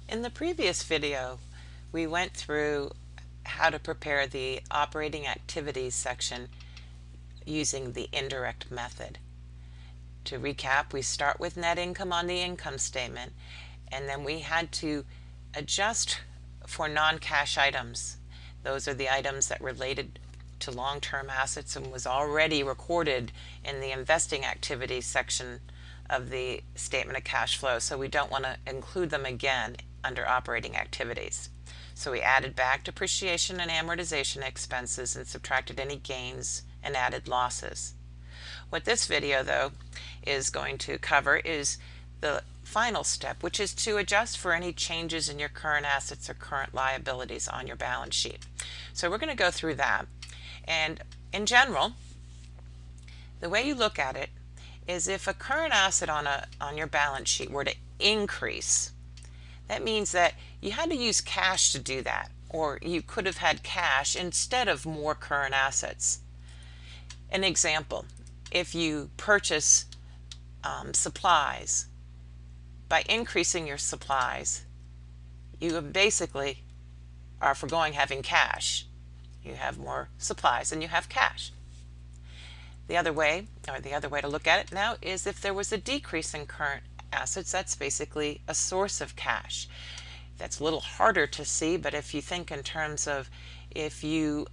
In the previous video, we went through how to prepare the operating activities section using the indirect method. To recap, we start with net income on the income statement, and then we had to adjust for non-cash items. Those are the items that related to long-term assets and was already recorded in the investing activities section of the statement of cash flow, so we don't want to include them again under operating activities. So we added back depreciation and amortization expenses and subtracted any gains and added losses. What this video though is going to cover is the final step, which is to adjust for any changes in your current assets or current liabilities on your balance sheet. So we're going to go through that, and in general the way you look at it is if a current asset on your balance sheet were to increase, that means that you had to use cash to do that, or you could have had cash instead of more current assets. An example, if you purchase supplies, by increasing your supplies, you basically are foregoing having cash. You have more supplies and you have cash. The other way to look at it now is if there was a decrease in current assets, that's basically a source of cash. That's a little harder to see, but if you think in terms of if you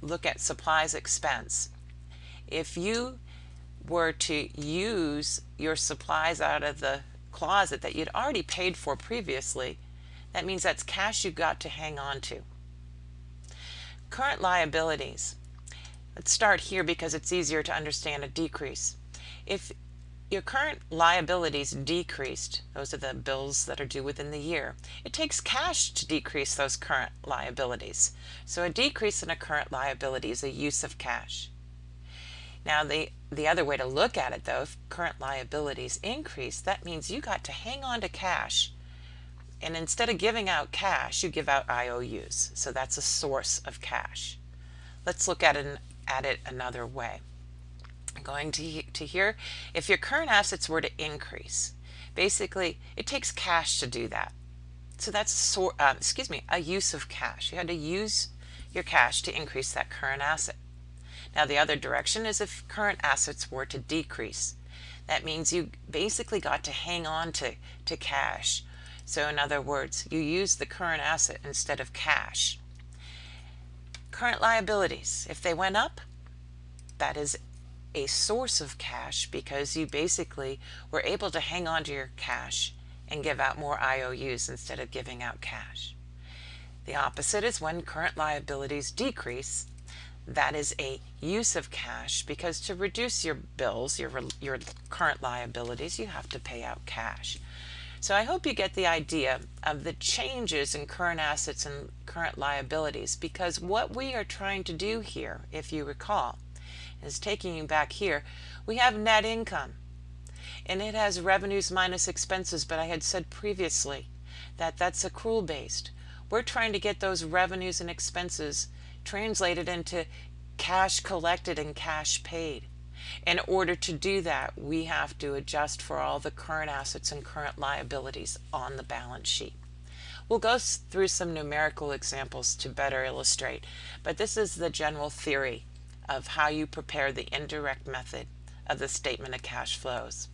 look at supplies expense, if you were to use your supplies out of the closet that you'd already paid for previously, that means that's cash you got to hang on to. Current liabilities. Let's start here because it's easier to understand a decrease. If your current liabilities decreased, those are the bills that are due within the year, it takes cash to decrease those current liabilities. So a decrease in a current liability is a use of cash. Now the other way to look at it though, if current liabilities increase, that means you got to hang on to cash, and instead of giving out cash, you give out IOUs. So that's a source of cash. Let's look at it another way. Going to here, if your current assets were to increase, basically it takes cash to do that. So that's a use of cash. You had to use your cash to increase that current asset. Now the other direction is if current assets were to decrease. That means you basically got to hang on to cash. So in other words, you use the current asset instead of cash. Current liabilities, if they went up, that is a source of cash because you basically were able to hang on to your cash and give out more IOUs instead of giving out cash. The opposite is when current liabilities decrease. That is a use of cash because to reduce your bills, your current liabilities, you have to pay out cash. So I hope you get the idea of the changes in current assets and current liabilities, because what we are trying to do here, if you recall, is taking you back here, we have net income and it has revenues minus expenses, but I had said previously that that's accrual based. We're trying to get those revenues and expenses translated into cash collected and cash paid. In order to do that, we have to adjust for all the current assets and current liabilities on the balance sheet. We'll go through some numerical examples to better illustrate, but this is the general theory of how you prepare the indirect method of the statement of cash flows.